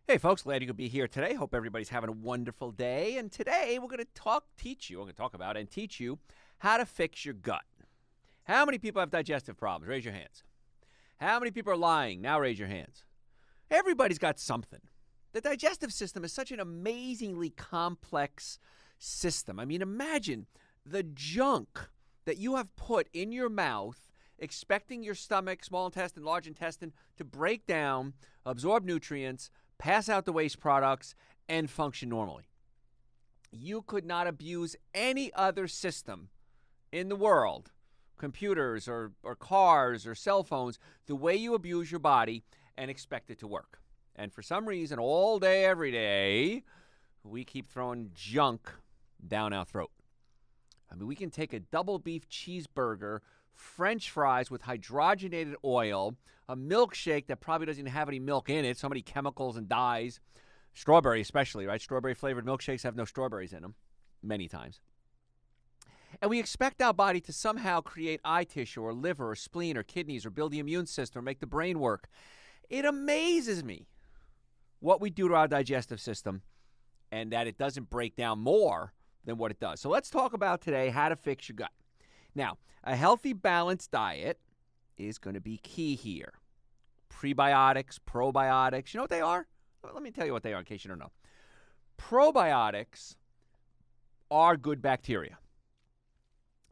Hey folks, glad you could be here today. Hope everybody's having a wonderful day. And today we're going to talk about and teach you how to fix your gut. How many people have digestive problems? Raise your hands. How many people are lying? Now raise your hands. Everybody's got something. The digestive system is such an amazingly complex system. I mean, imagine the junk that you have put in your mouth, expecting your stomach, small intestine, large intestine to break down, absorb nutrients, pass out the waste products, and function normally. You could not abuse any other system in the world, computers or cars or cell phones, the way you abuse your body and expect it to work. And for some reason, all day, every day, we keep throwing junk down our throat. I mean, we can take a double beef cheeseburger, French fries with hydrogenated oil, a milkshake that probably doesn't even have any milk in it, so many chemicals and dyes, strawberry especially, right? Strawberry-flavored milkshakes have no strawberries in them, many times. And we expect our body to somehow create eye tissue or liver or spleen or kidneys or build the immune system or make the brain work. It amazes me what we do to our digestive system and that it doesn't break down more than what it does. So let's talk about today how to fix your gut. Now, a healthy, balanced diet is going to be key here. Prebiotics, probiotics, you know what they are? Let me tell you what they are in case you don't know. Probiotics are good bacteria.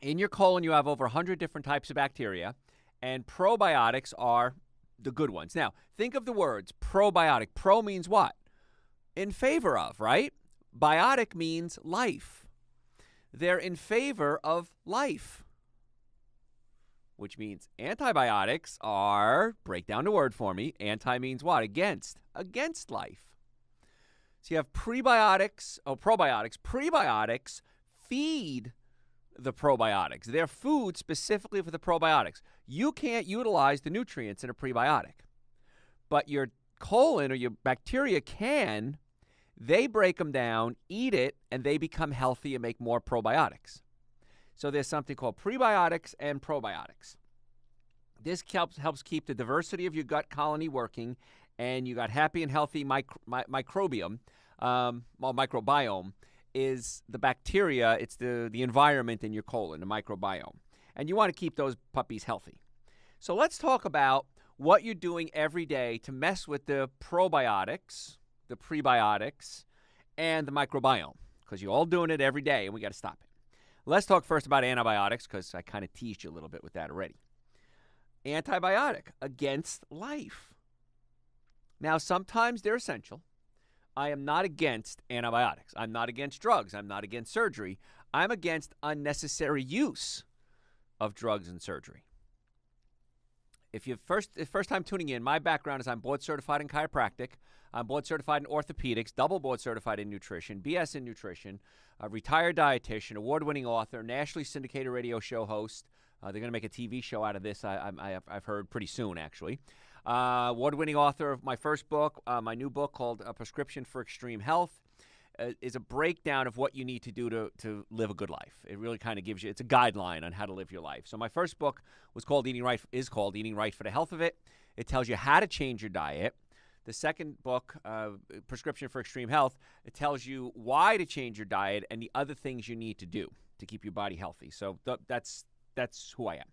In your colon, you have over 100 different types of bacteria, and probiotics are the good ones. Now, think of the words probiotic. Pro means what? In favor of, right? Biotic means life. They're in favor of life, which means antibiotics are, break down the word for me, anti means what? Against life. So you have probiotics. Prebiotics feed the probiotics. They're food specifically for the probiotics. You can't utilize the nutrients in a prebiotic, but your colon or your bacteria can. They break them down, eat it, and they become healthy and make more probiotics. So there's something called prebiotics and probiotics. This helps keep the diversity of your gut colony working, and you got happy and healthy microbiome. Microbiome is the bacteria. It's the environment in your colon, the microbiome. And you want to keep those puppies healthy. So let's talk about what you're doing every day to mess with the probiotics, the prebiotics, and the microbiome, because you're all doing it every day, and we got to stop it. Let's talk first about antibiotics, because I kind of teased you a little bit with that already. Antibiotic, against life. Now, sometimes they're essential. I am not against antibiotics. I'm not against drugs. I'm not against surgery. I'm against unnecessary use of drugs and surgery. If you're first time tuning in, my background is I'm board certified in chiropractic. I'm board certified in orthopedics, double board certified in nutrition, BS in nutrition, a retired dietitian, award-winning author, nationally syndicated radio show host. They're going to make a TV show out of this, I've heard, pretty soon, actually. Award-winning author of my first book, my new book called A Prescription for Extreme Health, is a breakdown of what you need to do to live a good life. It really kind of gives you, it's a guideline on how to live your life. So my first book is called Eating Right for the Health of It. It tells you how to change your diet. The second book, Prescription for Extreme Health, it tells you why to change your diet and the other things you need to do to keep your body healthy. So that's who I am.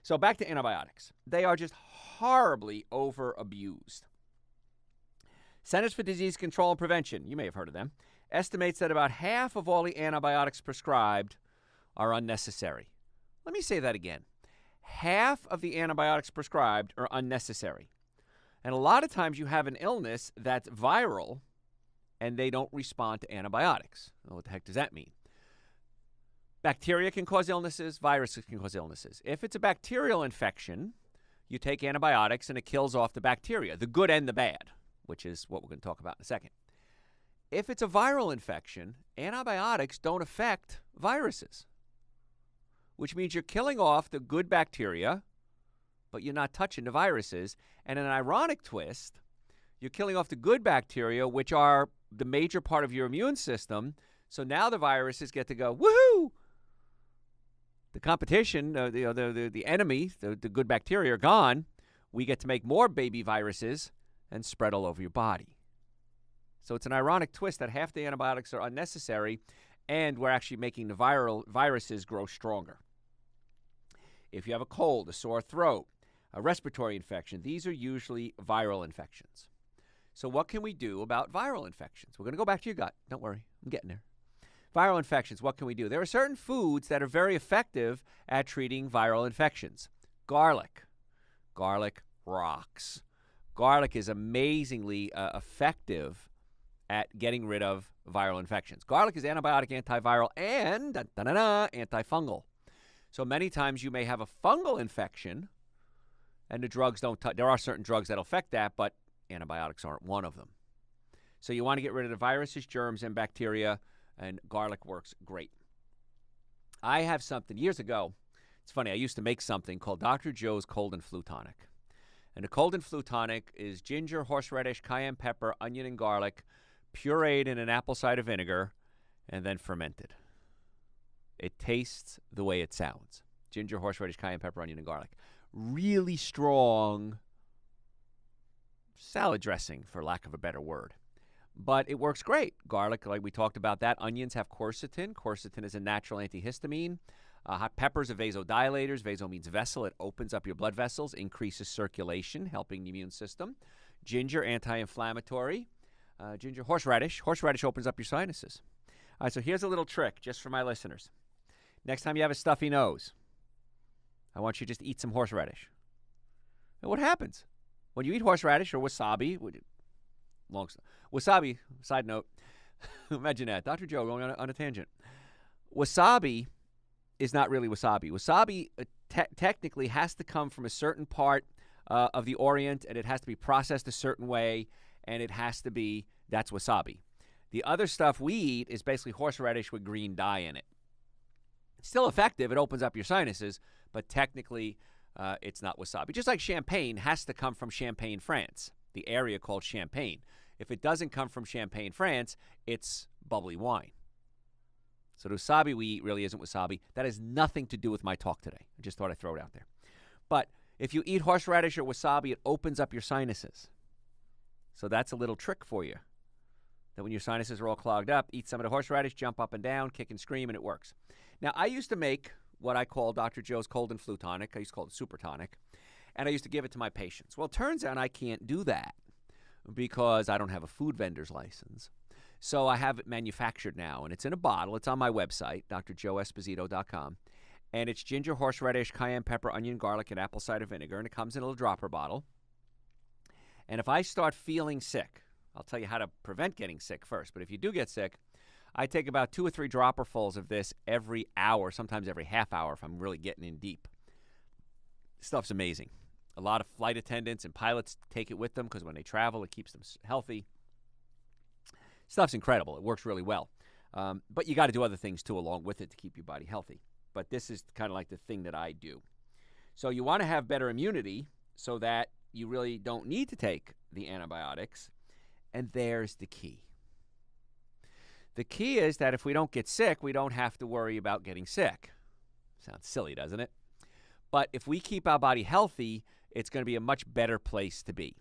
So back to antibiotics. They are just horribly over-abused. Centers for Disease Control and Prevention, you may have heard of them, estimates that about half of all the antibiotics prescribed are unnecessary. Let me say that again. Half of the antibiotics prescribed are unnecessary. And a lot of times you have an illness that's viral and they don't respond to antibiotics. Well, what the heck does that mean? Bacteria can cause illnesses, viruses can cause illnesses. If it's a bacterial infection, you take antibiotics and it kills off the bacteria, the good and the bad, which is what we're going to talk about in a second. If it's a viral infection, antibiotics don't affect viruses, which means you're killing off the good bacteria, but you're not touching the viruses. And an ironic twist, you're killing off the good bacteria, which are the major part of your immune system. So now the viruses get to go, woohoo! The competition, the enemy, the good bacteria are gone. We get to make more baby viruses and spread all over your body. So it's an ironic twist that half the antibiotics are unnecessary, and we're actually making the viruses grow stronger. If you have a cold, a sore throat, a respiratory infection, these are usually viral infections. So what can we do about viral infections? We're going to go back to your gut. Don't worry. I'm getting there. Viral infections, what can we do? There are certain foods that are very effective at treating viral infections. Garlic. Garlic rocks. Garlic is amazingly effective at getting rid of viral infections. Garlic is antibiotic, antiviral, and antifungal. So many times you may have a fungal infection, and the drugs don't touch. There are certain drugs that affect that, but antibiotics aren't one of them. So you want to get rid of the viruses, germs, and bacteria, and garlic works great. I have something years ago. It's funny. I used to make something called Dr. Joe's Cold and Flu Tonic. And the Cold and Flu Tonic is ginger, horseradish, cayenne pepper, onion, and garlic, pureed in an apple cider vinegar, and then fermented. It tastes the way it sounds. Ginger, horseradish, cayenne pepper, onion, and garlic. Really strong salad dressing, for lack of a better word. But it works great. Garlic, like we talked about that. Onions have quercetin. Quercetin is a natural antihistamine. Hot peppers are vasodilators. Vaso means vessel. It opens up your blood vessels, increases circulation, helping the immune system. Ginger, anti-inflammatory. Ginger, horseradish. Horseradish opens up your sinuses. All right, so here's a little trick just for my listeners. Next time you have a stuffy nose, I want you to just eat some horseradish. And what happens? When you eat horseradish or wasabi, wasabi, side note, imagine that. Dr. Joe going on a tangent. Wasabi is not really wasabi. Wasabi technically has to come from a certain part of the Orient, and it has to be processed a certain way, and it has to be, that's wasabi. The other stuff we eat is basically horseradish with green dye in it. It's still effective. It opens up your sinuses, but technically it's not wasabi. Just like champagne has to come from Champagne, France, the area called Champagne. If it doesn't come from Champagne, France, it's bubbly wine. So the wasabi we eat really isn't wasabi. That has nothing to do with my talk today. I just thought I'd throw it out there. But if you eat horseradish or wasabi, it opens up your sinuses. So that's a little trick for you. That when your sinuses are all clogged up, eat some of the horseradish, jump up and down, kick and scream, and it works. Now, I used to make what I call Dr. Joe's Cold and Flu Tonic. I used to call it Super Tonic. And I used to give it to my patients. Well, it turns out I can't do that because I don't have a food vendor's license. So I have it manufactured now, and it's in a bottle. It's on my website, drjoeesposito.com. And it's ginger, horseradish, cayenne pepper, onion, garlic, and apple cider vinegar. And it comes in a little dropper bottle. And if I start feeling sick, I'll tell you how to prevent getting sick first. But if you do get sick, I take about 2 or 3 dropperfuls of this every hour, sometimes every half hour if I'm really getting in deep. Stuff's amazing. A lot of flight attendants and pilots take it with them because when they travel, it keeps them healthy. Stuff's incredible. It works really well. But you got to do other things, too, along with it to keep your body healthy. But this is kind of like the thing that I do. So you want to have better immunity so that you really don't need to take the antibiotics. And there's the key. The key is that if we don't get sick, we don't have to worry about getting sick. Sounds silly, doesn't it? But if we keep our body healthy, it's going to be a much better place to be.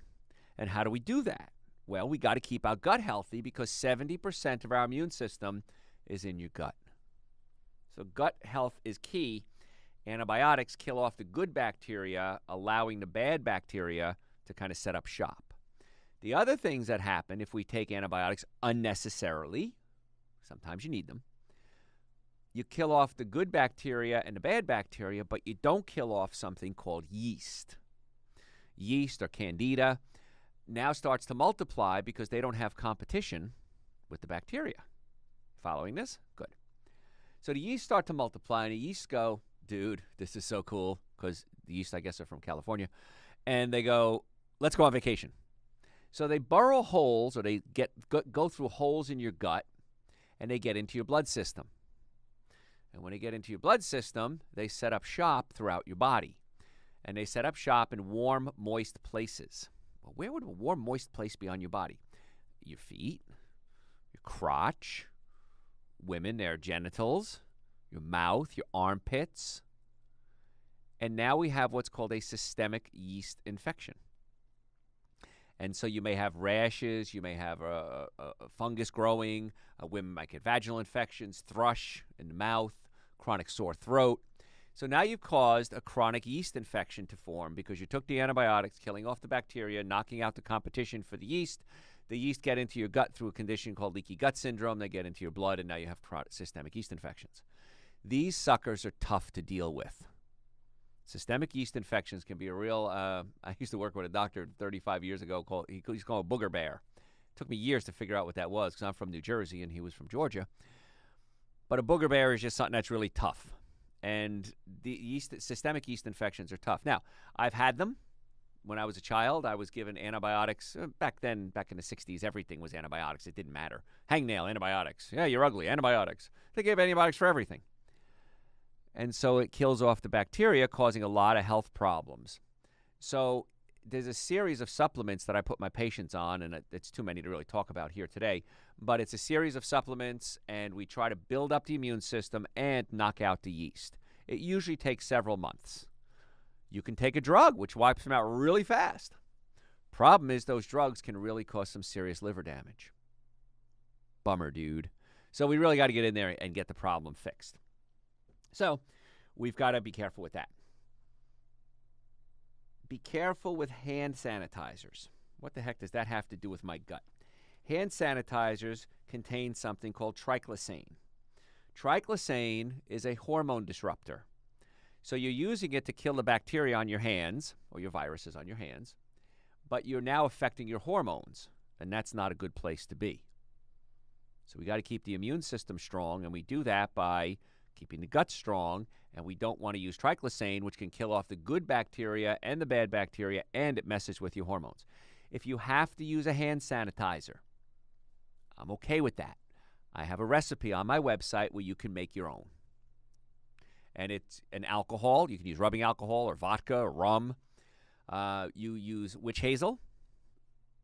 And how do we do that? Well, we got to keep our gut healthy because 70% of our immune system is in your gut. So gut health is key. Antibiotics kill off the good bacteria, allowing the bad bacteria to kind of set up shop. The other things that happen if we take antibiotics unnecessarily, sometimes you need them, you kill off the good bacteria and the bad bacteria, but you don't kill off something called yeast. Yeast or candida now starts to multiply because they don't have competition with the bacteria. Following this? Good. So the yeast start to multiply, and the yeast go, dude, this is so cool, because the yeast, I guess, are from California, and they go, let's go on vacation. So they burrow holes, or they go through holes in your gut, and they get into your blood system. And when they get into your blood system, they set up shop throughout your body. And they set up shop in warm, moist places. Well, where would a warm, moist place be on your body? Your feet, your crotch, women, their genitals, your mouth, your armpits. And now we have what's called a systemic yeast infection. And so you may have rashes, you may have a fungus growing, women might get vaginal infections, thrush in the mouth, chronic sore throat. So now you've caused a chronic yeast infection to form because you took the antibiotics, killing off the bacteria, knocking out the competition for the yeast. The yeast get into your gut through a condition called Leaky Gut Syndrome. They get into your blood, and now you have systemic yeast infections. These suckers are tough to deal with. Systemic yeast infections can be a real, I used to work with a doctor 35 years ago, he's called a booger bear. It took me years to figure out what that was because I'm from New Jersey and he was from Georgia. But a booger bear is just something that's really tough. And the systemic yeast infections are tough. Now, I've had them. When I was a child, I was given antibiotics. Back then, back in the 60s, everything was antibiotics. It didn't matter. Hangnail, antibiotics. Yeah, you're ugly, antibiotics. They gave antibiotics for everything. And so it kills off the bacteria, causing a lot of health problems. So there's a series of supplements that I put my patients on, and it's too many to really talk about here today. But it's a series of supplements, and we try to build up the immune system and knock out the yeast. It usually takes several months. You can take a drug, which wipes them out really fast. Problem is those drugs can really cause some serious liver damage. Bummer, dude. So we really got to get in there and get the problem fixed. So we've got to be careful with that. Be careful with hand sanitizers. What the heck does that have to do with my gut? Hand sanitizers contain something called triclosan. Triclosan is a hormone disruptor. So you're using it to kill the bacteria on your hands, or your viruses on your hands, but you're now affecting your hormones, and that's not a good place to be. So we got to keep the immune system strong, and we do that by keeping the gut strong, and we don't want to use triclosan, which can kill off the good bacteria and the bad bacteria, and it messes with your hormones. If you have to use a hand sanitizer, I'm okay with that. I have a recipe on my website where you can make your own. And it's an alcohol. You can use rubbing alcohol or vodka or rum. You use witch hazel,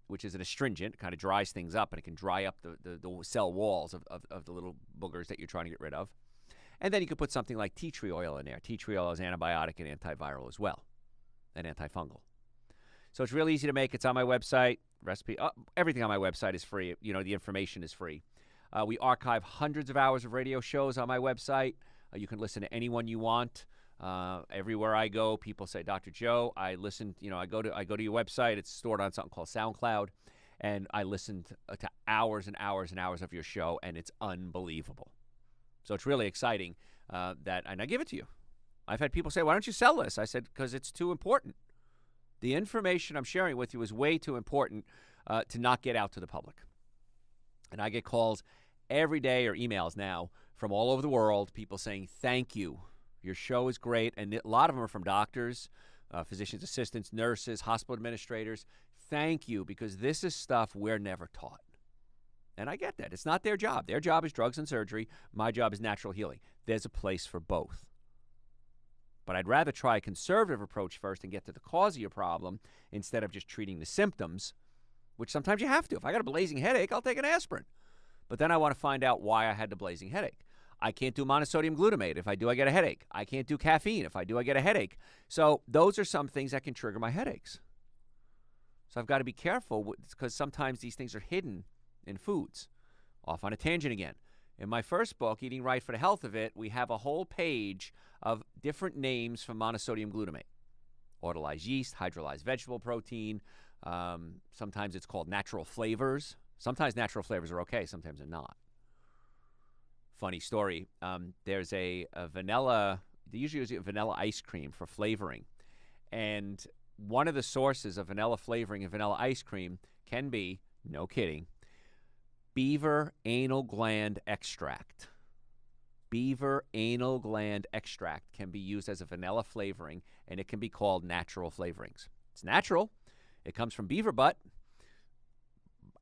which is an astringent. It kind of dries things up, and it can dry up the cell walls of the little boogers that you're trying to get rid of. And then you could put something like tea tree oil in there. Tea tree oil is antibiotic and antiviral as well, and antifungal. So it's really easy to make. It's on my website. Recipe. Everything on my website is free. You know, the information is free. We archive hundreds of hours of radio shows on my website. You can listen to anyone you want. Everywhere I go, people say, Dr. Joe, I listen. You know, I go to your website. It's stored on something called SoundCloud, and I listened to hours and hours and hours of your show, and it's unbelievable. So it's really exciting and I give it to you. I've had people say, why don't you sell this? I said, because it's too important. The information I'm sharing with you is way too important to not get out to the public. And I get calls every day or emails now from all over the world, people saying, thank you. Your show is great. And a lot of them are from doctors, physician's assistants, nurses, hospital administrators. Thank you, because this is stuff we're never taught. And I get that. It's not their job. Their job is drugs and surgery. My job is natural healing. There's a place for both. But I'd rather try a conservative approach first and get to the cause of your problem instead of just treating the symptoms, which sometimes you have to. If I got a blazing headache, I'll take an aspirin. But then I want to find out why I had the blazing headache. I can't do monosodium glutamate. If I do, I get a headache. I can't do caffeine. If I do, I get a headache. So those are some things that can trigger my headaches. So I've got to be careful because sometimes these things are hidden in foods. Off on a tangent again. In my first book, Eating Right for the Health of It, we have a whole page of different names for monosodium glutamate. Autolyzed yeast, hydrolyzed vegetable protein. Sometimes it's called natural flavors. Sometimes natural flavors are okay, sometimes they're not. Funny story. There's a vanilla, they usually use vanilla ice cream for flavoring. And one of the sources of vanilla flavoring and vanilla ice cream can be, no kidding, beaver anal gland extract. Beaver anal gland extract can be used as a vanilla flavoring, and it can be called natural flavorings. It's natural. It comes from beaver butt.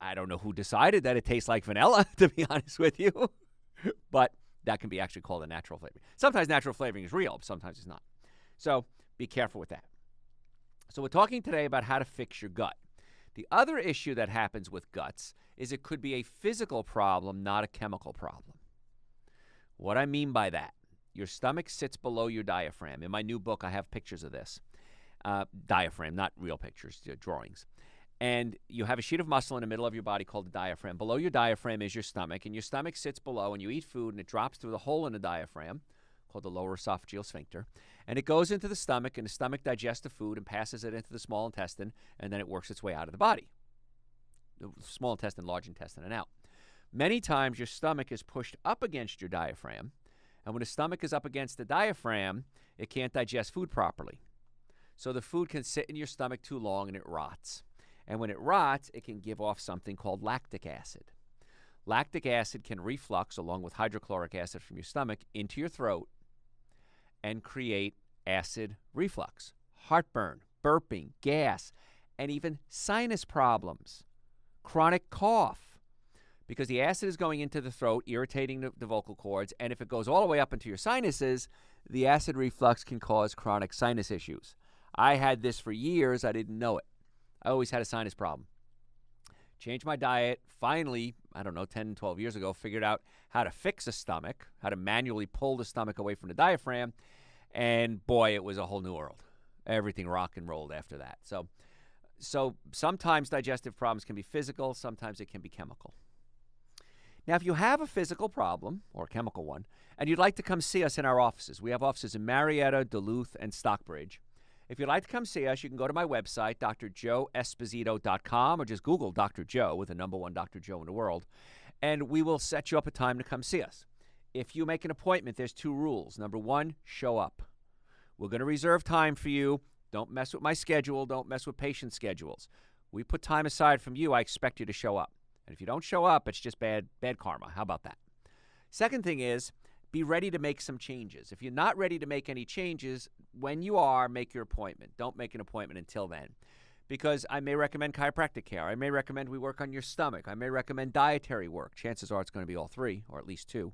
I don't know who decided that it tastes like vanilla, to be honest with you. But that can be actually called a natural flavoring. Sometimes natural flavoring is real, sometimes it's not. So be careful with that. So we're talking today about how to fix your gut. The other issue that happens with guts is it could be a physical problem, not a chemical problem. What I mean by that, your stomach sits below your diaphragm. In my new book, I have pictures of this. Diaphragm, not real pictures, drawings. And you have a sheet of muscle in the middle of your body called the diaphragm. Below your diaphragm is your stomach, and your stomach sits below, and you eat food, and it drops through the hole in the diaphragm, called the lower esophageal sphincter, and it goes into the stomach, and the stomach digests the food and passes it into the small intestine, and then it works its way out of the body. The small intestine, large intestine, and out. Many times your stomach is pushed up against your diaphragm, and when the stomach is up against the diaphragm, it can't digest food properly. So the food can sit in your stomach too long, and it rots. And when it rots, it can give off something called lactic acid. Lactic acid can reflux along with hydrochloric acid from your stomach into your throat and create acid reflux, heartburn, burping, gas, and even sinus problems, chronic cough, because the acid is going into the throat, irritating the vocal cords, and if it goes all the way up into your sinuses, the acid reflux can cause chronic sinus issues. I had this for years. I didn't know it. I always had a sinus problem. Changed my diet. Finally, 10, 12 years ago, figured out how to fix a stomach, how to manually pull the stomach away from the diaphragm. And boy, it was a whole new world. Everything rock and rolled after that. So sometimes digestive problems can be physical. Sometimes it can be chemical. Now, if you have a physical problem or a chemical one, and you'd like to come see us in our offices, we have offices in Marietta, Duluth, and Stockbridge. If you'd like to come see us, you can go to my website, drjoeesposito.com, or just Google Dr. Joe with the number one Dr. Joe in the world, and we will set you up a time to come see us. If you make an appointment, there's 2 rules. Number 1, show up. We're going to reserve time for you. Don't mess with my schedule. Don't mess with patient schedules. We put time aside from you. I expect you to show up. And if you don't show up, it's just bad karma. How about that? Second thing is, be ready to make some changes. If you're not ready to make any changes, when you are, make your appointment. Don't make an appointment until then. Because I may recommend chiropractic care. I may recommend we work on your stomach. I may recommend dietary work. Chances are it's going to be all 3, or at least 2.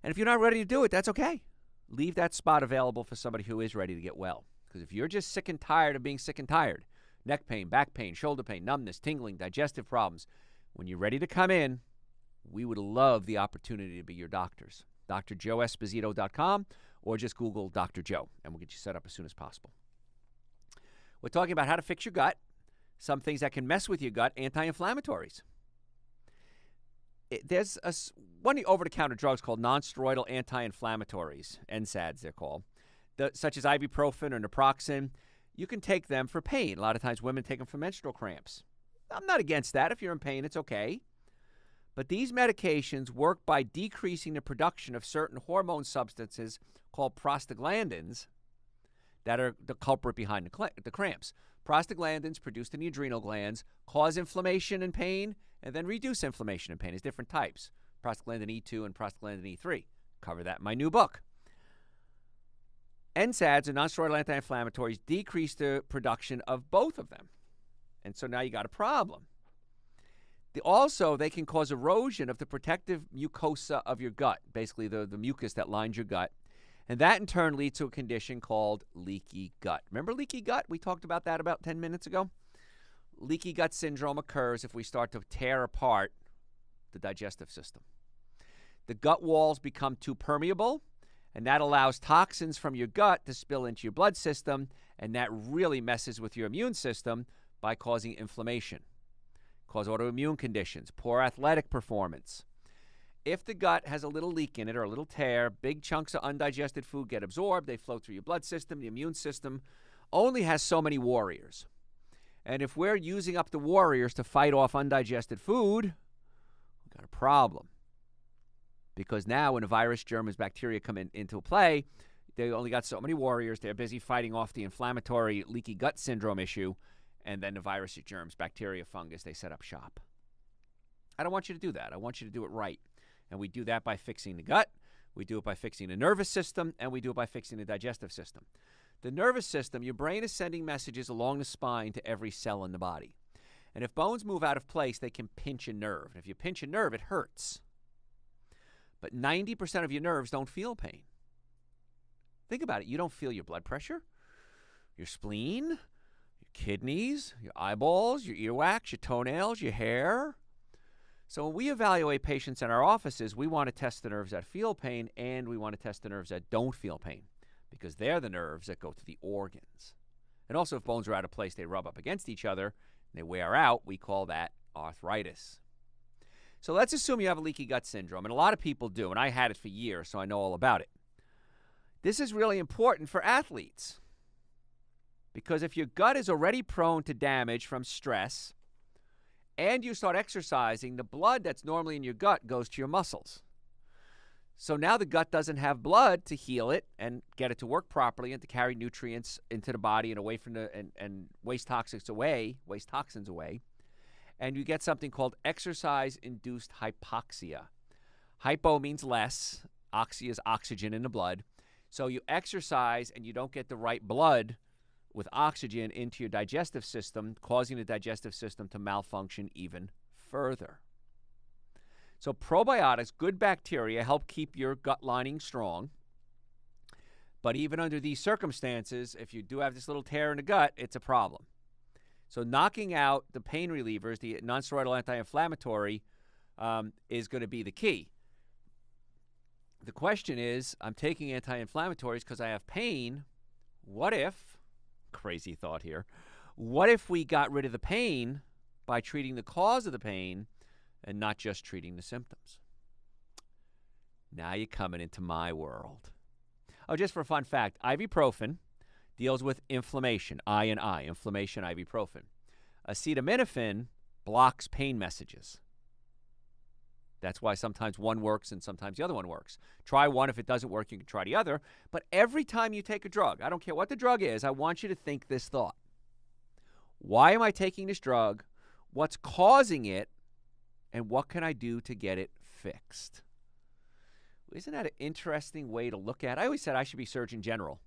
And if you're not ready to do it, that's okay. Leave that spot available for somebody who is ready to get well. Because if you're just sick and tired of being sick and tired, neck pain, back pain, shoulder pain, numbness, tingling, digestive problems, when you're ready to come in, we would love the opportunity to be your doctors. drjoeesposito.com, or just Google Dr. Joe, and we'll get you set up as soon as possible. We're talking about how to fix your gut, some things that can mess with your gut, anti-inflammatories. There's one of the over-the-counter drugs called nonsteroidal anti-inflammatories, NSAIDs they're called, such as ibuprofen or naproxen. You can take them for pain. A lot of times women take them for menstrual cramps. I'm not against that. If you're in pain, it's okay. But these medications work by decreasing the production of certain hormone substances called prostaglandins that are the culprit behind the cramps. Prostaglandins produced in the adrenal glands cause inflammation and pain and then reduce inflammation and pain. There's different types, prostaglandin E2 and prostaglandin E3. Cover that in my new book. NSAIDs, or nonsteroidal anti-inflammatories, decrease the production of both of them. And so now you got a problem. Also, they can cause erosion of the protective mucosa of your gut, basically the mucus that lines your gut. And that, in turn, leads to a condition called leaky gut. Remember leaky gut? We talked about that about 10 minutes ago. Leaky gut syndrome occurs if we start to tear apart the digestive system. The gut walls become too permeable, and that allows toxins from your gut to spill into your blood system, and that really messes with your immune system by causing inflammation. Cause autoimmune conditions, poor athletic performance. If the gut has a little leak in it or a little tear, big chunks of undigested food get absorbed, they flow through your blood system. The immune system only has so many warriors. And if we're using up the warriors to fight off undigested food, we've got a problem. Because now when a virus, germs, bacteria come into play, they only got so many warriors. They're busy fighting off the inflammatory leaky gut syndrome issue. And then the virus, germs, bacteria, fungus, they set up shop. I don't want you to do that. I want you to do it right. And we do that by fixing the gut. We do it by fixing the nervous system. And we do it by fixing the digestive system. The nervous system, your brain is sending messages along the spine to every cell in the body. And if bones move out of place, they can pinch a nerve. And if you pinch a nerve, it hurts. But 90% of your nerves don't feel pain. Think about it. You don't feel your blood pressure, your spleen, kidneys, your eyeballs, your earwax, your toenails, your hair. So when we evaluate patients in our offices, we want to test the nerves that feel pain, and we want to test the nerves that don't feel pain, because they're the nerves that go to the organs. And also, if bones are out of place, they rub up against each other, They wear out. We call that arthritis. So let's assume you have a leaky gut syndrome, and a lot of people do, and I had it for years, so I know all about it. This is really important for athletes because if your gut is already prone to damage from stress and you start exercising, the blood that's normally in your gut goes to your muscles. So now the gut doesn't have blood to heal it and get it to work properly and to carry nutrients into the body and away from and waste toxins away, and you get something called exercise-induced hypoxia. Hypo means less. Oxy is oxygen in the blood. So you exercise and you don't get the right blood with oxygen into your digestive system, causing the digestive system to malfunction even further. So probiotics, good bacteria, help keep your gut lining strong. But even under these circumstances, if you do have this little tear in the gut, it's a problem. So knocking out the pain relievers, the nonsteroidal anti-inflammatory, is going to be the key. The question is, I'm taking anti-inflammatories because I have pain. What if, crazy thought here, what if we got rid of the pain by treating the cause of the pain and not just treating the symptoms? Now you're coming into my world. Oh, just for a fun fact, ibuprofen deals with inflammation, inflammation, ibuprofen. Acetaminophen blocks pain messages. That's why sometimes one works and sometimes the other one works. Try one. If it doesn't work, you can try the other. But every time you take a drug, I don't care what the drug is, I want you to think this thought. Why am I taking this drug? What's causing it? And what can I do to get it fixed? Isn't that an interesting way to look at it? I always said I should be Surgeon General.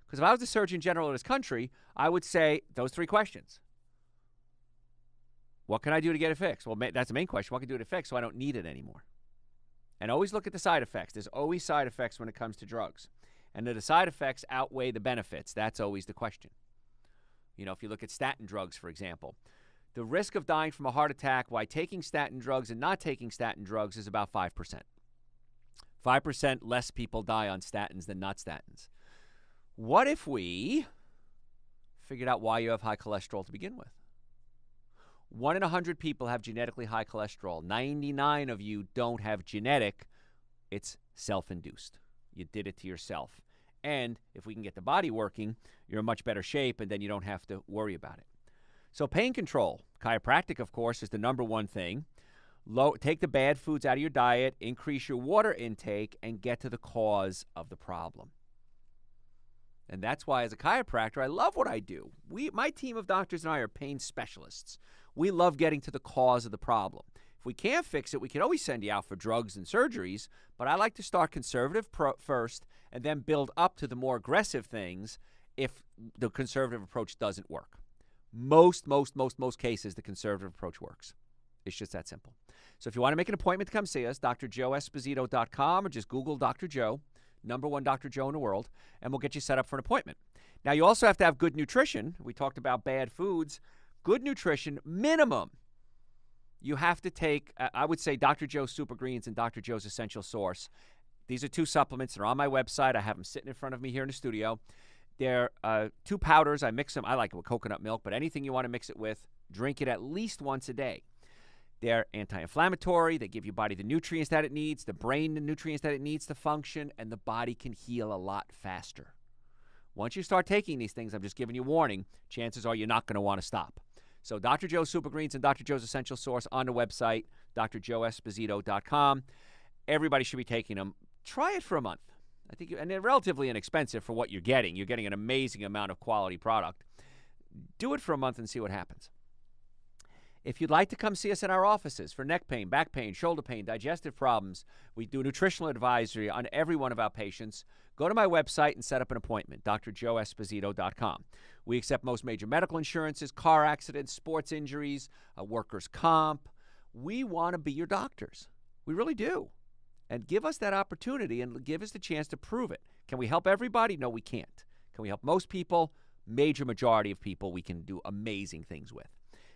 Because if I was the Surgeon General of this country, I would say those three questions. What can I do to get it fixed? Well, that's the main question. What can I do to fix so I don't need it anymore? And always look at the side effects. There's always side effects when it comes to drugs. And do the side effects outweigh the benefits? That's always the question. You know, if you look at statin drugs, for example, the risk of dying from a heart attack while taking statin drugs and not taking statin drugs is about 5%. 5% less people die on statins than not statins. What if we figured out why you have high cholesterol to begin with? 1 in 100 people have genetically high cholesterol. 99 of you don't have genetic. It's self-induced. You did it to yourself. And if we can get the body working, you're in much better shape, and then you don't have to worry about it. So pain control. Chiropractic, of course, is the number one thing. Take the bad foods out of your diet, increase your water intake, and get to the cause of the problem. And that's why, as a chiropractor, I love what I do. My team of doctors and I are pain specialists. We love getting to the cause of the problem. If we can't fix it, we can always send you out for drugs and surgeries, but I like to start conservative first and then build up to the more aggressive things if the conservative approach doesn't work. Most cases, the conservative approach works. It's just that simple. So if you want to make an appointment to come see us, drjoeesposito.com, or just Google Dr. Joe, #1 Dr. Joe in the world, and we'll get you set up for an appointment. Now, you also have to have good nutrition. We talked about bad foods. Good nutrition, minimum. You have to take, I would say, Dr. Joe's Super Greens and Dr. Joe's Essential Source. These are 2 supplements. They're on my website. I have them sitting in front of me here in the studio. They're 2 powders. I mix them. I like it with coconut milk, but anything you want to mix it with, drink it at least once a day. They're anti-inflammatory. They give your body the nutrients that it needs, the brain the nutrients that it needs to function, and the body can heal a lot faster. Once you start taking these things, I'm just giving you a warning, chances are you're not going to want to stop. So Dr. Joe's Super Greens and Dr. Joe's Essential Source on the website, drjoeesposito.com. Everybody should be taking them. Try it for a month. I think, and they're relatively inexpensive for what you're getting. You're getting an amazing amount of quality product. Do it for a month and see what happens. If you'd like to come see us in our offices for neck pain, back pain, shoulder pain, digestive problems, we do nutritional advisory on every one of our patients. Go to my website and set up an appointment, drjoeesposito.com. We accept most major medical insurances, car accidents, sports injuries, workers' comp. We want to be your doctors. We really do. And give us that opportunity and give us the chance to prove it. Can we help everybody? No, we can't. Can we help most people? Major majority of people we can do amazing things with.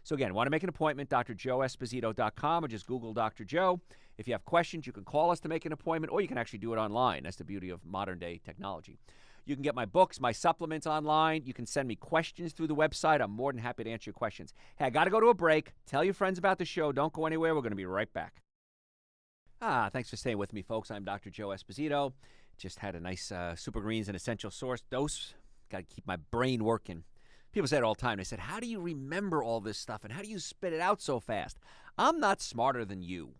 So again, want to make an appointment, drjoeesposito.com, or just Google Dr. Joe. If you have questions, you can call us to make an appointment, or you can actually do it online. That's the beauty of modern-day technology. You can get my books, my supplements online. You can send me questions through the website. I'm more than happy to answer your questions. Hey, I got to go to a break. Tell your friends about the show. Don't go anywhere. We're going to be right back. Thanks for staying with me, folks. I'm Dr. Joe Esposito. Just had a nice Super Greens and Essential Source dose. Got to keep my brain working. People say it all the time. They said, how do you remember all this stuff, and how do you spit it out so fast? I'm not smarter than you.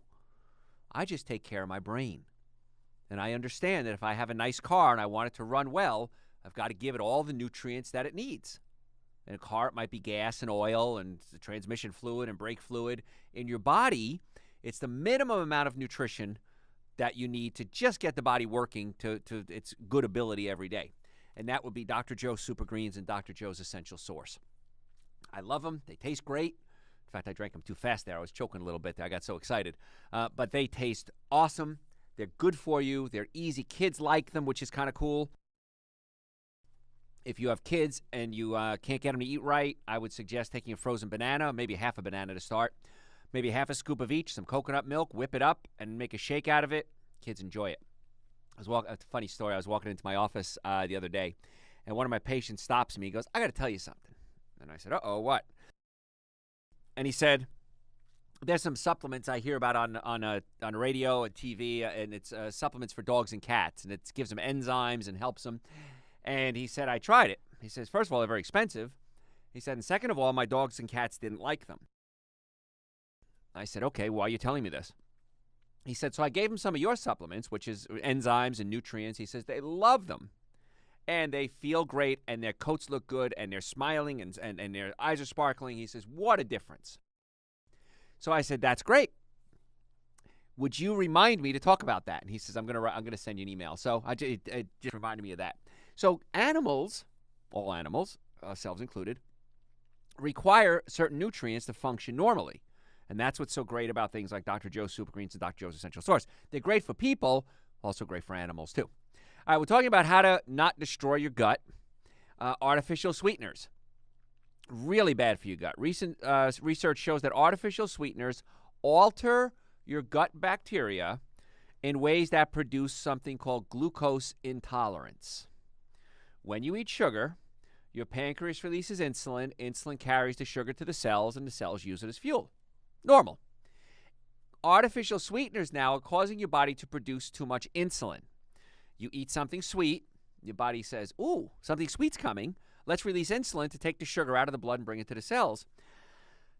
I just take care of my brain. And I understand that if I have a nice car and I want it to run well, I've got to give it all the nutrients that it needs. In a car, it might be gas and oil and the transmission fluid and brake fluid. In your body, it's the minimum amount of nutrition that you need to just get the body working to its good ability every day. And that would be Dr. Joe's Super Greens and Dr. Joe's Essential Source. I love them. They taste great. In fact, I drank them too fast there. I was choking a little bit there. I got so excited. But they taste awesome. They're good for you. They're easy. Kids like them, which is kind of cool. If you have kids and you can't get them to eat right, I would suggest taking a frozen banana, maybe half a banana to start, maybe half a scoop of each, some coconut milk, whip it up, and make a shake out of it. Kids enjoy it. It's a funny story. I was walking into my office the other day, and one of my patients stops me. He goes, I got to tell you something. And I said, uh-oh, what? And he said, there's some supplements I hear about on radio and TV, and it's supplements for dogs and cats, and it gives them enzymes and helps them. And he said, I tried it. He says, first of all, they're very expensive. He said, and second of all, my dogs and cats didn't like them. I said, okay, why are you telling me this? He said, so I gave them some of your supplements, which is enzymes and nutrients. He says they love them, and they feel great, and their coats look good, and they're smiling, and their eyes are sparkling. He says, what a difference. So I said, that's great. Would you remind me to talk about that? And he says, I'm gonna send you an email. So it just reminded me of that. So animals, all animals, ourselves included, require certain nutrients to function normally. And that's what's so great about things like Dr. Joe's Super Greens and Dr. Joe's Essential Source. They're great for people, also great for animals too. All right, we're talking about how to not destroy your gut. Artificial sweeteners, really bad for your gut. Recent research shows that artificial sweeteners alter your gut bacteria in ways that produce something called glucose intolerance. When you eat sugar, your pancreas releases insulin. Insulin carries the sugar to the cells, and the cells use it as fuel. Normal. Artificial sweeteners now are causing your body to produce too much insulin. You eat something sweet, your body says, ooh, something sweet's coming. Let's release insulin to take the sugar out of the blood and bring it to the cells.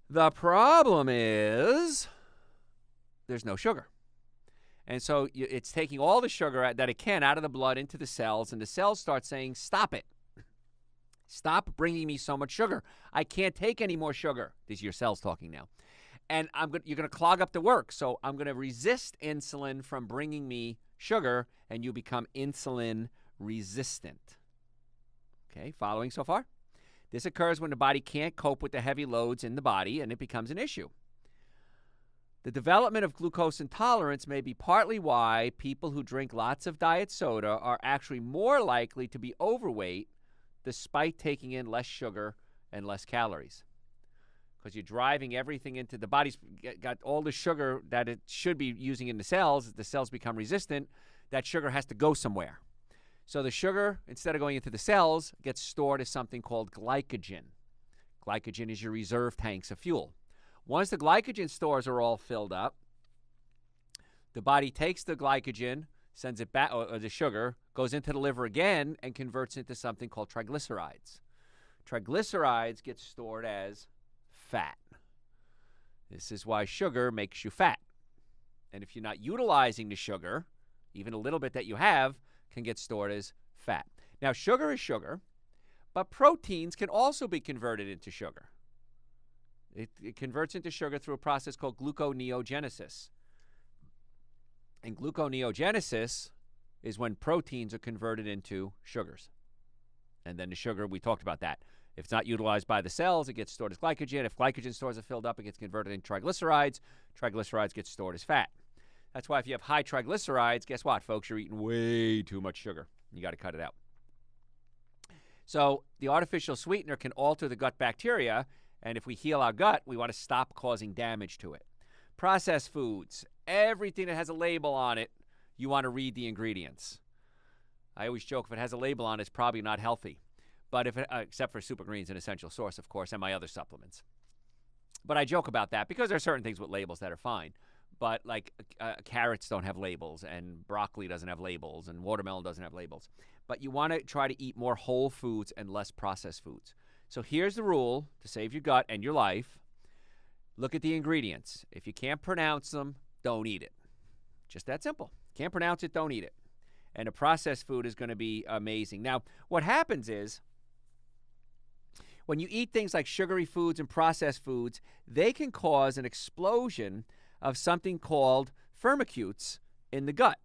The problem is there's no sugar. And so it's taking all the sugar that it can out of the blood into the cells, and the cells start saying, stop it. Stop bringing me so much sugar. I can't take any more sugar. These are your cells talking now. And you're going to clog up the work. So I'm going to resist insulin from bringing me sugar, and you become insulin resistant. Okay, following so far? This occurs when the body can't cope with the heavy loads in the body, and it becomes an issue. The development of glucose intolerance may be partly why people who drink lots of diet soda are actually more likely to be overweight despite taking in less sugar and less calories. Because you're driving everything into the body's got all the sugar that it should be using in the cells. The cells become resistant. That sugar has to go somewhere. So the sugar, instead of going into the cells, gets stored as something called glycogen. Glycogen is your reserve tanks of fuel. Once the glycogen stores are all filled up, the body takes the glycogen, sends it back, or the sugar, goes into the liver again, and converts it into something called triglycerides. Triglycerides get stored as fat. This is why sugar makes you fat. And if you're not utilizing the sugar, even a little bit that you have can get stored as fat. Now, sugar is sugar, but proteins can also be converted into sugar. It converts into sugar through a process called gluconeogenesis. And gluconeogenesis is when proteins are converted into sugars. And then the sugar, we talked about that. If it's not utilized by the cells, it gets stored as glycogen. If glycogen stores are filled up, it gets converted into triglycerides. Triglycerides get stored as fat. That's why if you have high triglycerides, guess what, folks? You're eating way too much sugar. You got to cut it out. So the artificial sweetener can alter the gut bacteria, and if we heal our gut, we want to stop causing damage to it. Processed foods, everything that has a label on it, you want to read the ingredients. I always joke if it has a label on it, it's probably not healthy. But if it, except for Super Greens, an essential source, of course, and my other supplements. But I joke about that because there are certain things with labels that are fine. But like carrots don't have labels, and broccoli doesn't have labels, and watermelon doesn't have labels. But you want to try to eat more whole foods and less processed foods. So here's the rule to save your gut and your life. Look at the ingredients. If you can't pronounce them, don't eat it. Just that simple. Can't pronounce it, don't eat it. And a processed food is going to be amazing. Now, what happens is when you eat things like sugary foods and processed foods, they can cause an explosion of something called firmicutes in the gut.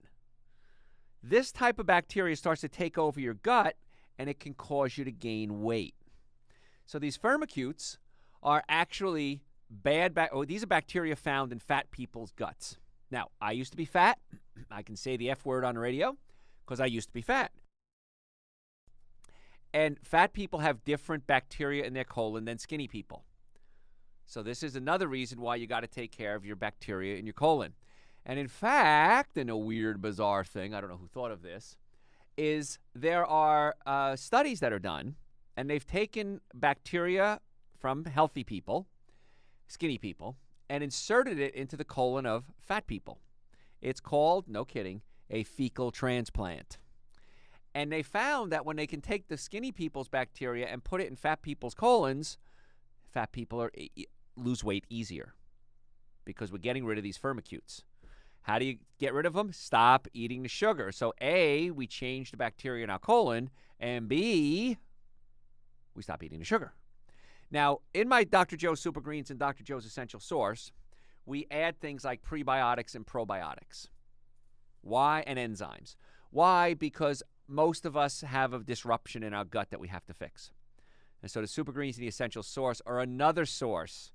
This type of bacteria starts to take over your gut, and it can cause you to gain weight. So these firmicutes are actually these are bacteria found in fat people's guts. Now, I used to be fat. I can say the F word on the radio because I used to be fat. And fat people have different bacteria in their colon than skinny people. So this is another reason why you got to take care of your bacteria in your colon. And in fact, in a weird, bizarre thing, I don't know who thought of this, is there are studies that are done, and they've taken bacteria from healthy people, skinny people, and inserted it into the colon of fat people. It's called, no kidding, a fecal transplant. And they found that when they can take the skinny people's bacteria and put it in fat people's colons, fat people lose weight easier because we're getting rid of these firmicutes. How do you get rid of them? Stop eating the sugar. So A, we change the bacteria in our colon, and B, we stop eating the sugar. Now, in my Dr. Joe's Super Greens and Dr. Joe's Essential Source, we add things like prebiotics and probiotics. Why? And enzymes. Why? Because most of us have a disruption in our gut that we have to fix. And so the Super Greens and the Essential Source are another source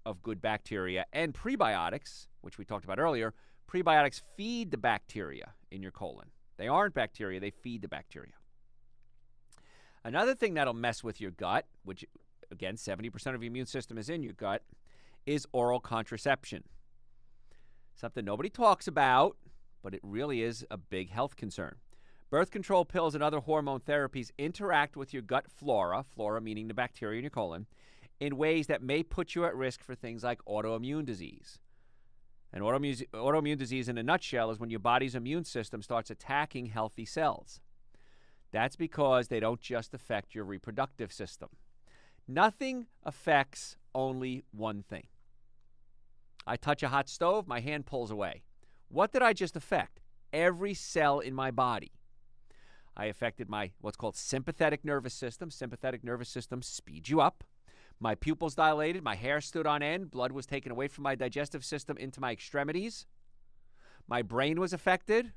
of good bacteria. And prebiotics, which we talked about earlier, prebiotics feed the bacteria in your colon. They aren't bacteria, they feed the bacteria. Another thing that'll mess with your gut, which, again, 70% of your immune system is in your gut, is oral contraception. Something nobody talks about, but it really is a big health concern. Birth control pills and other hormone therapies interact with your gut flora meaning the bacteria in your colon, in ways that may put you at risk for things like autoimmune disease. And autoimmune disease, in a nutshell, is when your body's immune system starts attacking healthy cells. That's because they don't just affect your reproductive system. Nothing affects only one thing. I touch a hot stove, my hand pulls away. What did I just affect? Every cell in my body. I affected my what's called sympathetic nervous system. Sympathetic nervous system speeds you up. My pupils dilated, my hair stood on end, blood was taken away from my digestive system into my extremities. My brain was affected.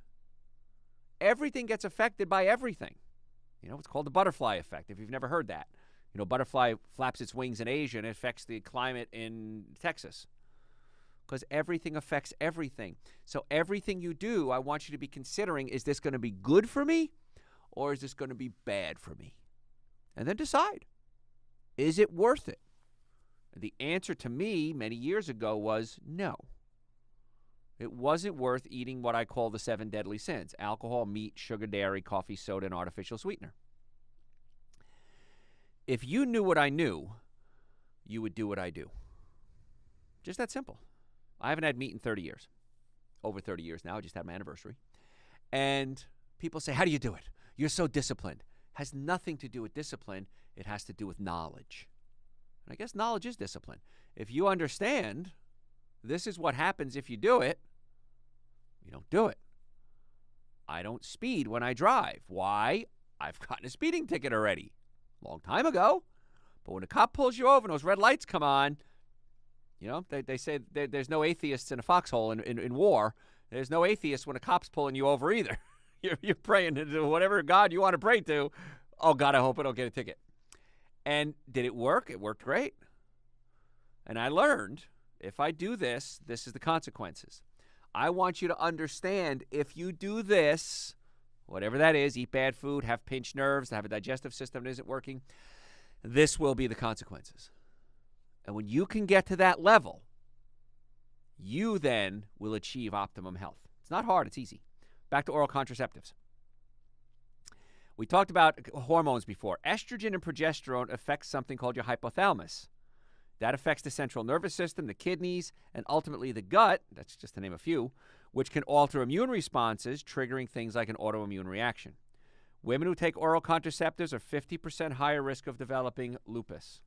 Everything gets affected by everything. You know, it's called the butterfly effect, if you've never heard that. You know, butterfly flaps its wings in Asia and it affects the climate in Texas. Because everything affects everything. So everything you do, I want you to be considering, is this going to be good for me or is this going to be bad for me? And then decide. Is it worth it? And the answer to me many years ago was no. It wasn't worth eating what I call the 7 deadly sins: alcohol, meat, sugar, dairy, coffee, soda, and artificial sweetener. If you knew what I knew, you would do what I do. Just that simple. I haven't had meat in 30 years. Over 30 years now. I just had my anniversary. And people say, how do you do it? You're so disciplined. It has nothing to do with discipline. It has to do with knowledge. And I guess knowledge is discipline. If you understand this is what happens if you do it, you don't do it. I don't speed when I drive. Why? I've gotten a speeding ticket already. Long time ago. But when a cop pulls you over and those red lights come on, you know, they say there's no atheists in a foxhole in war. There's no atheists when a cop's pulling you over either. You're praying to whatever God you want to pray to. Oh, God, I hope I don't get a ticket. And did it work? It worked great. And I learned, if I do this, this is the consequences. I want you to understand, if you do this, whatever that is, eat bad food, have pinched nerves, have a digestive system that isn't working, this will be the consequences. And when you can get to that level, you then will achieve optimum health. It's not hard, it's easy. Back to oral contraceptives. We talked about hormones before. Estrogen and progesterone affect something called your hypothalamus. That affects the central nervous system, the kidneys, and ultimately the gut, that's just to name a few, which can alter immune responses, triggering things like an autoimmune reaction. Women who take oral contraceptives are 50% higher risk of developing lupus.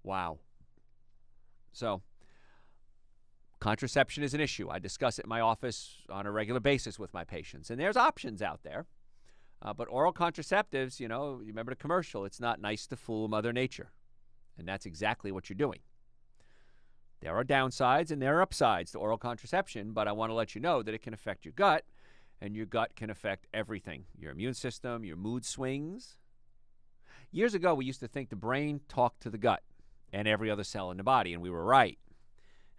Wow. So, contraception is an issue. I discuss it in my office on a regular basis with my patients, and there's options out there. But oral contraceptives, you remember the commercial, it's not nice to fool Mother Nature. And that's exactly what you're doing. There are downsides and there are upsides to oral contraception, but I want to let you know that it can affect your gut, and your gut can affect everything. Your immune system, your mood swings. Years ago, we used to think the brain talked to the gut and every other cell in the body, and we were right.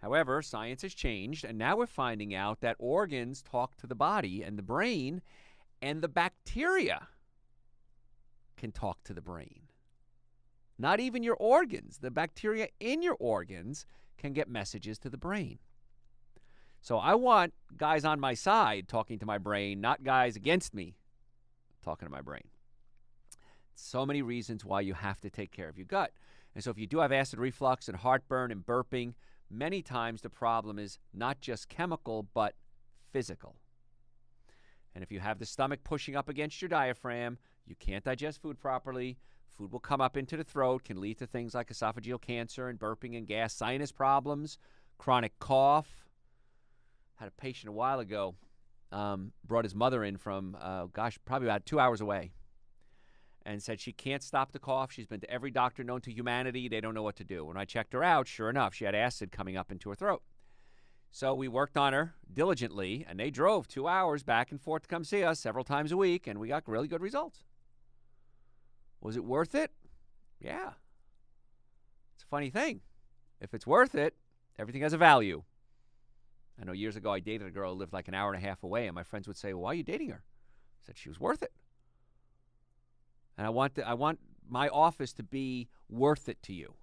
However, science has changed, and now we're finding out that organs talk to the body and the brain, and the bacteria can talk to the brain. Not even your organs. The bacteria in your organs can get messages to the brain. So I want guys on my side talking to my brain, not guys against me talking to my brain. So many reasons why you have to take care of your gut. And so if you do have acid reflux and heartburn and burping, many times the problem is not just chemical, but physical. And if you have the stomach pushing up against your diaphragm, you can't digest food properly. Food will come up into the throat, can lead to things like esophageal cancer and burping and gas, sinus problems, chronic cough. Had a patient a while ago, brought his mother in from, probably about 2 hours away, and said she can't stop the cough. She's been to every doctor known to humanity. They don't know what to do. When I checked her out, sure enough, she had acid coming up into her throat. So we worked on her diligently, and they drove 2 hours back and forth to come see us several times a week, and we got really good results. Was it worth it? Yeah. It's a funny thing. If it's worth it, everything has a value. I know years ago I dated a girl who lived like an hour and a half away, and my friends would say, well, why are you dating her? I said she was worth it. And I want my office to be worth it to you.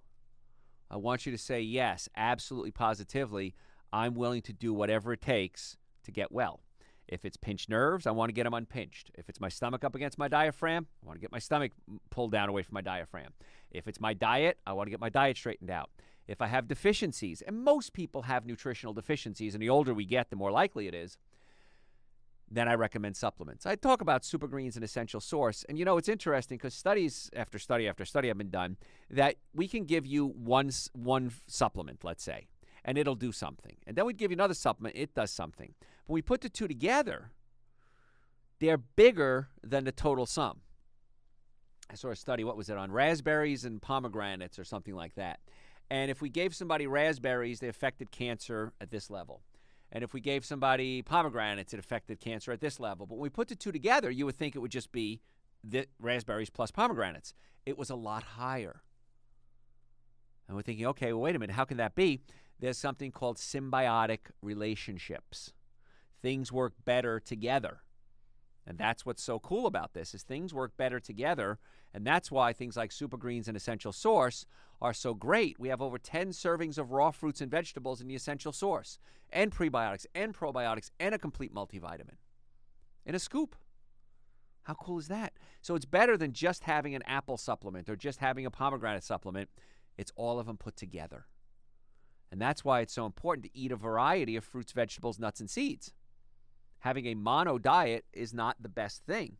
I want you to say, yes, absolutely, positively, I'm willing to do whatever it takes to get well. If it's pinched nerves, I want to get them unpinched. If it's my stomach up against my diaphragm, I want to get my stomach pulled down away from my diaphragm. If it's my diet, I want to get my diet straightened out. If I have deficiencies, and most people have nutritional deficiencies, and the older we get, the more likely it is, then I recommend supplements. I talk about super greens and essential source, and it's interesting because studies after study after study have been done that we can give you one supplement, let's say, and it'll do something. And then we'd give you another supplement, it does something. When we put the two together, they're bigger than the total sum. I saw a study, what was it, on raspberries and pomegranates or something like that. And if we gave somebody raspberries, they affected cancer at this level. And if we gave somebody pomegranates, it affected cancer at this level. But when we put the two together, you would think it would just be the raspberries plus pomegranates. It was a lot higher. And we're thinking, okay, well, wait a minute, how can that be? There's something called symbiotic relationships. Things work better together. And that's what's so cool about this, is things work better together. And that's why things like super greens and essential source are so great. We have over 10 servings of raw fruits and vegetables in the essential source, and prebiotics and probiotics and a complete multivitamin in a scoop. How cool is that? So it's better than just having an apple supplement or just having a pomegranate supplement. It's all of them put together. And that's why it's so important to eat a variety of fruits, vegetables, nuts, and seeds. Having a mono diet is not the best thing,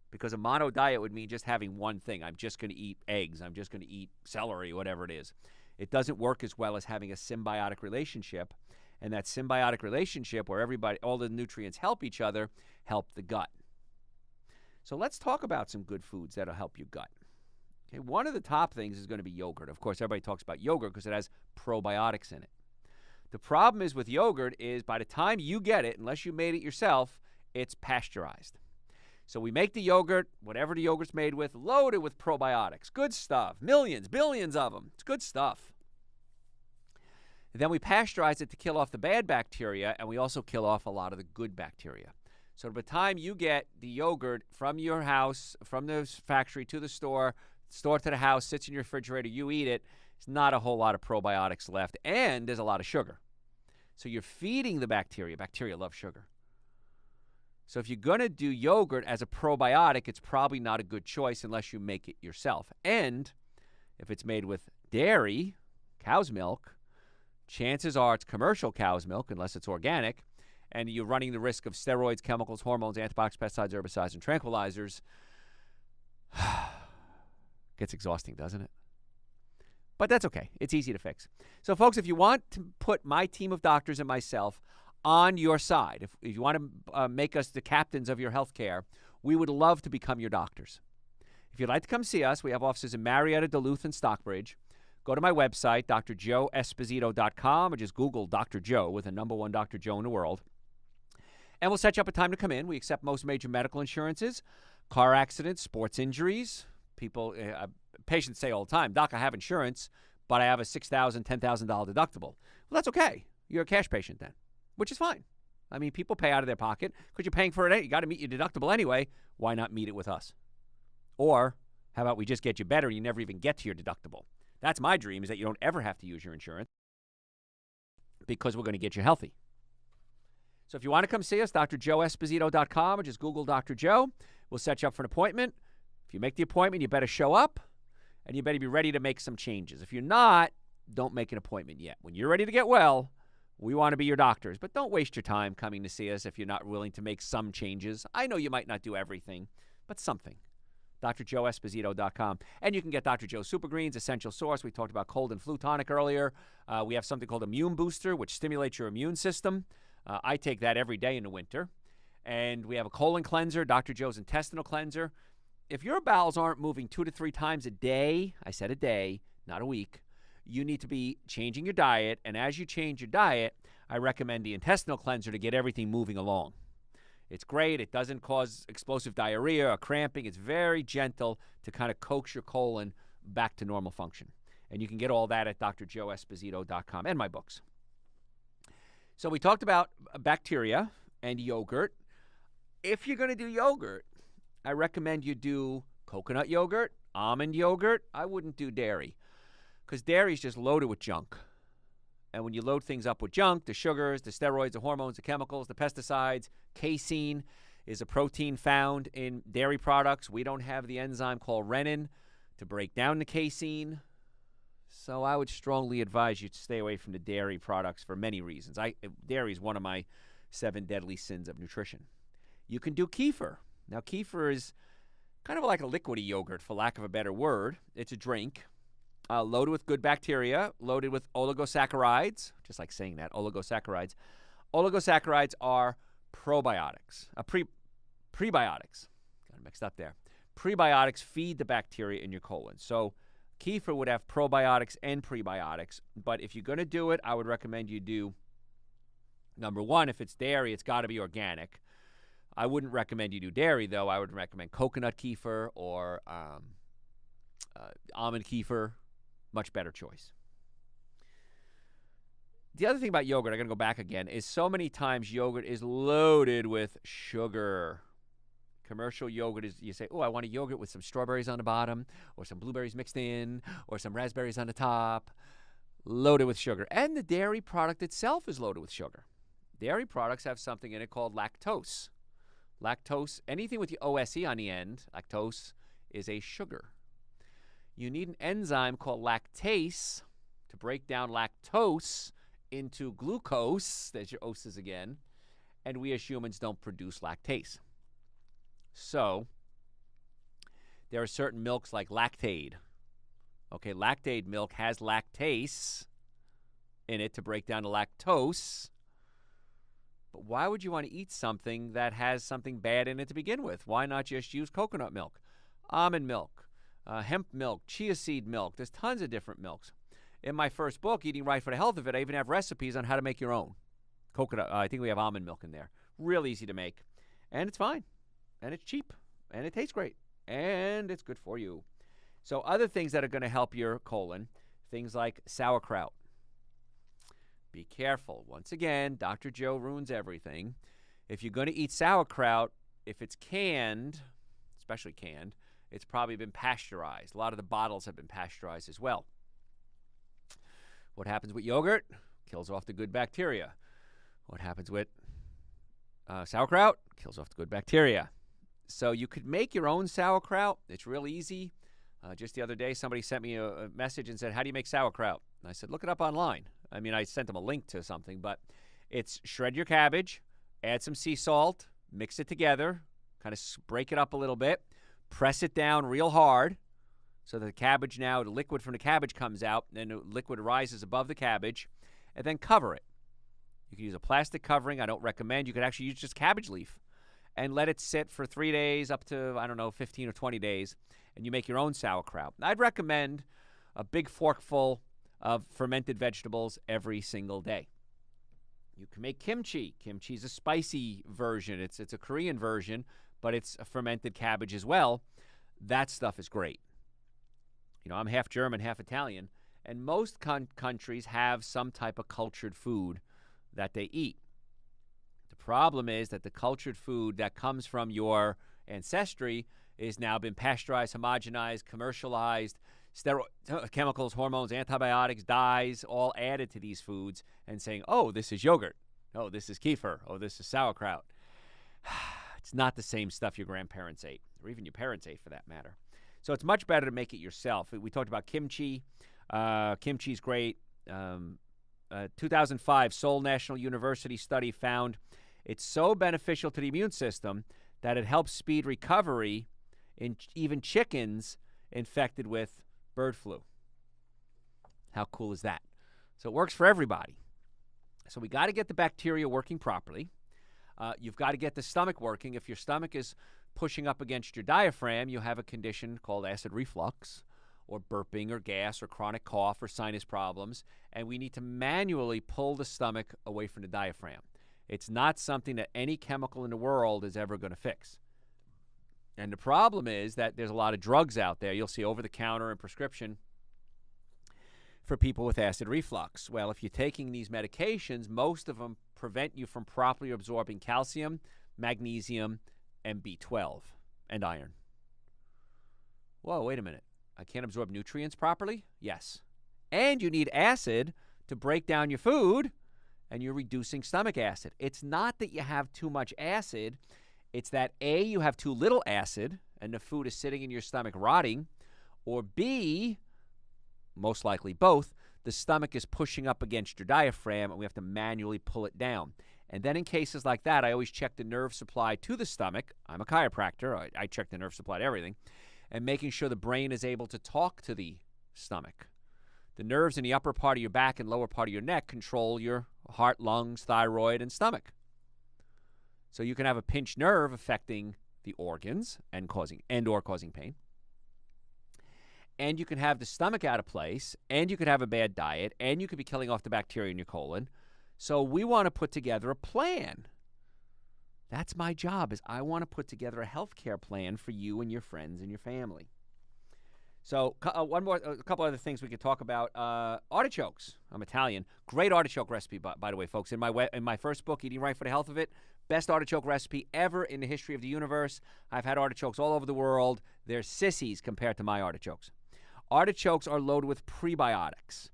because a mono diet would mean just having one thing. I'm just going to eat eggs. I'm just going to eat celery, whatever it is. It doesn't work as well as having a symbiotic relationship, and that symbiotic relationship where all the nutrients help each other, help the gut. So let's talk about some good foods that'll help your gut. Okay, one of the top things is going to be yogurt. Of course, everybody talks about yogurt because it has probiotics in it. The problem is with yogurt is by the time you get it, unless you made it yourself, it's pasteurized. So we make the yogurt, whatever the yogurt's made with, loaded with probiotics. Good stuff. Millions, billions of them. It's good stuff. And then we pasteurize it to kill off the bad bacteria, and we also kill off a lot of the good bacteria. So by the time you get the yogurt from your house, from the factory to the store to the house, sits in your refrigerator, you eat it, there's not a whole lot of probiotics left, and there's a lot of sugar. So you're feeding the bacteria. Bacteria love sugar. So if you're going to do yogurt as a probiotic, it's probably not a good choice unless you make it yourself. And if it's made with dairy, cow's milk, chances are it's commercial cow's milk unless it's organic, and you're running the risk of steroids, chemicals, hormones, antibiotics, pesticides, herbicides, and tranquilizers. Gets exhausting, doesn't it? But that's okay. It's easy to fix. So, folks, if you want to put my team of doctors and myself on your side, if you want to make us the captains of your health care, we would love to become your doctors. If you'd like to come see us, we have offices in Marietta, Duluth, and Stockbridge. Go to my website, drjoeesposito.com, or just Google Dr. Joe with the #1 Dr. Joe in the world. And we'll set you up a time to come in. We accept most major medical insurances, car accidents, sports injuries. Patients say all the time, Doc, I have insurance, but I have a $6,000, $10,000 deductible. Well, that's okay. You're a cash patient then, which is fine. I mean, people pay out of their pocket because you're paying for it. You got to meet your deductible anyway. Why not meet it with us? Or how about we just get you better and you never even get to your deductible? That's my dream, is that you don't ever have to use your insurance because we're going to get you healthy. So if you want to come see us, drjoeesposito.com, or just Google Dr. Joe. We'll set you up for an appointment. If you make the appointment, you better show up, and you better be ready to make some changes. If you're not, don't make an appointment yet. When you're ready to get well, we want to be your doctors. But don't waste your time coming to see us if you're not willing to make some changes. I know you might not do everything, but something. drjoeesposito.com. And you can get Dr. Joe Super Greens, Essential Source. We talked about cold and flu tonic earlier. We have something called Immune Booster, which stimulates your immune system. I take that every day in the winter. And we have a colon cleanser, Dr. Joe's intestinal cleanser. If your bowels aren't moving 2 to 3 times a day, I said a day, not a week, you need to be changing your diet. And as you change your diet, I recommend the intestinal cleanser to get everything moving along. It's great. It doesn't cause explosive diarrhea or cramping. It's very gentle to kind of coax your colon back to normal function. And you can get all that at drjoeesposito.com and my books. So we talked about bacteria and yogurt. If you're going to do yogurt, I recommend you do coconut yogurt, almond yogurt. I wouldn't do dairy because dairy is just loaded with junk. And when you load things up with junk, the sugars, the steroids, the hormones, the chemicals, the pesticides, casein is a protein found in dairy products. We don't have the enzyme called renin to break down the casein. So I would strongly advise you to stay away from the dairy products for many reasons. Dairy is one of my 7 deadly sins of nutrition. You can do kefir. Now, kefir is kind of like a liquidy yogurt, for lack of a better word. It's a drink loaded with good bacteria, loaded with oligosaccharides, just like saying that, oligosaccharides. Oligosaccharides are probiotics, prebiotics. Got it mixed up there. Prebiotics feed the bacteria in your colon. So kefir would have probiotics and prebiotics, but if you're going to do it, I would recommend you do, number one, if it's dairy, it's got to be organic. I wouldn't recommend you do dairy, though. I would recommend coconut kefir or almond kefir. Much better choice. The other thing about yogurt, I'm going to go back again, is so many times yogurt is loaded with sugar. Commercial yogurt is, you say, oh, I want a yogurt with some strawberries on the bottom or some blueberries mixed in or some raspberries on the top. Loaded with sugar. And the dairy product itself is loaded with sugar. Dairy products have something in it called lactose. Lactose, anything with the OSE on the end, lactose, is a sugar. You need an enzyme called lactase to break down lactose into glucose. There's your oses again. And we as humans don't produce lactase. So there are certain milks like Lactaid. Okay, Lactaid milk has lactase in it to break down the lactose. But why would you want to eat something that has something bad in it to begin with? Why not just use coconut milk, almond milk, hemp milk, chia seed milk? There's tons of different milks. In my first book, Eating Right for the Health of It, I even have recipes on how to make your own. Coconut, I think we have almond milk in there. Real easy to make. And it's fine. And it's cheap. And it tastes great. And it's good for you. So other things that are going to help your colon, things like sauerkraut. Be careful. Once again, Dr. Joe ruins everything. If you're going to eat sauerkraut, if it's canned, especially canned, it's probably been pasteurized. A lot of the bottles have been pasteurized as well. What happens with yogurt? Kills off the good bacteria. What happens with Sauerkraut kills off the good bacteria. So you could make your own sauerkraut. It's real easy. Just the other day, somebody sent me a message and said, how do you make sauerkraut? And I said, look it up online. I mean, I sent them a link to something, but it's shred your cabbage, add some sea salt, mix it together, kind of break it up a little bit, press it down real hard so that the cabbage now, the liquid from the cabbage comes out, and the liquid rises above the cabbage, and then cover it. You can use a plastic covering. I don't recommend. You could actually use just cabbage leaf and let it sit for 3 days up to, 15 or 20 days, and you make your own sauerkraut. I'd recommend a big forkful of fermented vegetables every single day. You can make kimchi. Kimchi is a spicy version. It's a Korean version, but it's a fermented cabbage as well. That stuff is great. I'm half German, half Italian, and most countries have some type of cultured food that they eat. The problem is that the cultured food that comes from your ancestry is now been pasteurized, homogenized, commercialized, chemicals, hormones, antibiotics, dyes, all added to these foods and saying, oh, this is yogurt. Oh, this is kefir. Oh, this is sauerkraut. It's not the same stuff your grandparents ate, or even your parents ate for that matter. So it's much better to make it yourself. We talked about kimchi. Kimchi's great. 2005 Seoul National University study found it's so beneficial to the immune system that it helps speed recovery in even chickens infected with bird flu. How cool is that? So it works for everybody. So we got to get the bacteria working properly. You've got to get the stomach working. If your stomach is pushing up against your diaphragm, you have a condition called acid reflux, or burping, or gas, or chronic cough, or sinus problems, and we need to manually pull the stomach away from the diaphragm. It's not something that any chemical in the world is ever going to fix. And the problem is that there's a lot of drugs out there. You'll see over-the-counter and prescription for people with acid reflux. Well, if you're taking these medications, most of them prevent you from properly absorbing calcium, magnesium, and B12, and iron. Whoa, wait a minute. I can't absorb nutrients properly? Yes. And you need acid to break down your food, and you're reducing stomach acid. It's not that you have too much acid. It's that A, you have too little acid, and the food is sitting in your stomach rotting, or B, most likely both, the stomach is pushing up against your diaphragm, and we have to manually pull it down. And then in cases like that, I always check the nerve supply to the stomach. I'm a chiropractor. I check the nerve supply to everything. And making sure the brain is able to talk to the stomach. The nerves in the upper part of your back and lower part of your neck control your heart, lungs, thyroid, and stomach. So you can have a pinched nerve affecting the organs and causing pain. And you can have the stomach out of place, and you could have a bad diet, and you could be killing off the bacteria in your colon. So we want to put together a plan. That's my job, is I want to put together a healthcare plan for you and your friends and your family. So a couple other things we could talk about. Artichokes. I'm Italian. Great artichoke recipe, by the way, folks. In my first book, Eating Right for the Health of It, best artichoke recipe ever in the history of the universe. I've had artichokes all over the world. They're sissies compared to my artichokes. Artichokes are loaded with prebiotics.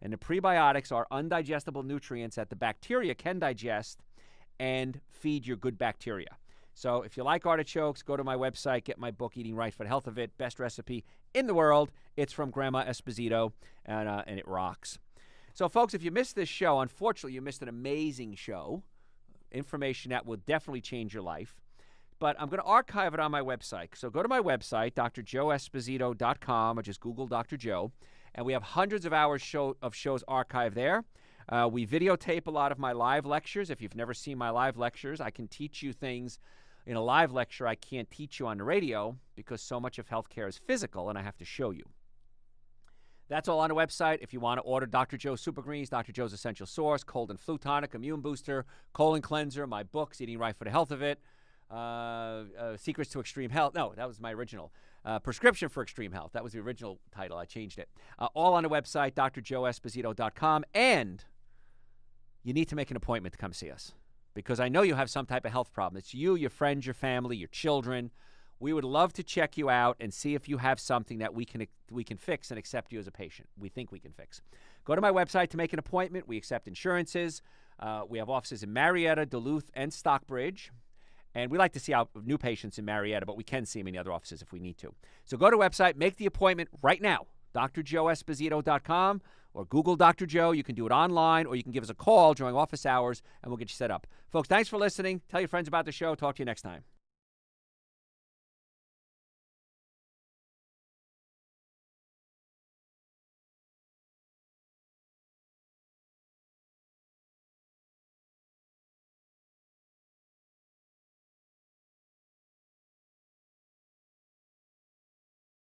And the prebiotics are undigestible nutrients that the bacteria can digest and feed your good bacteria. So if you like artichokes, go to my website, get my book, Eating Right for the Health of It, best recipe in the world. It's from Grandma Esposito, and it rocks. So, folks, if you missed this show, unfortunately, you missed an amazing show, information that will definitely change your life. But I'm going to archive it on my website. So go to my website, drjoeesposito.com, or just Google Dr. Joe, and we have hundreds of hours of shows archived there. We videotape a lot of my live lectures. If you've never seen my live lectures, I can teach you things in a live lecture I can't teach you on the radio because so much of healthcare is physical and I have to show you. That's all on the website. If you want to order Dr. Joe's Super Greens, Dr. Joe's Essential Source, Cold and Flu Tonic, Immune Booster, Colon Cleanser, my books, Eating Right for the Health of It, Secrets to Extreme Health. No, that was my original. Prescription for Extreme Health. That was the original title. I changed it. All on the website, drjoeesposito.com. And you need to make an appointment to come see us because I know you have some type of health problem. It's you, your friends, your family, your children. We would love to check you out and see if you have something that we can fix and accept you as a patient. We think we can fix. Go to my website to make an appointment. We accept insurances. We have offices in Marietta, Duluth, and Stockbridge. And we like to see our new patients in Marietta, but we can see them in the other offices if we need to. So go to the website, make the appointment right now, drjoeesposito.com, or Google Dr. Joe. You can do it online, or you can give us a call during office hours, and we'll get you set up. Folks, thanks for listening. Tell your friends about the show. Talk to you next time.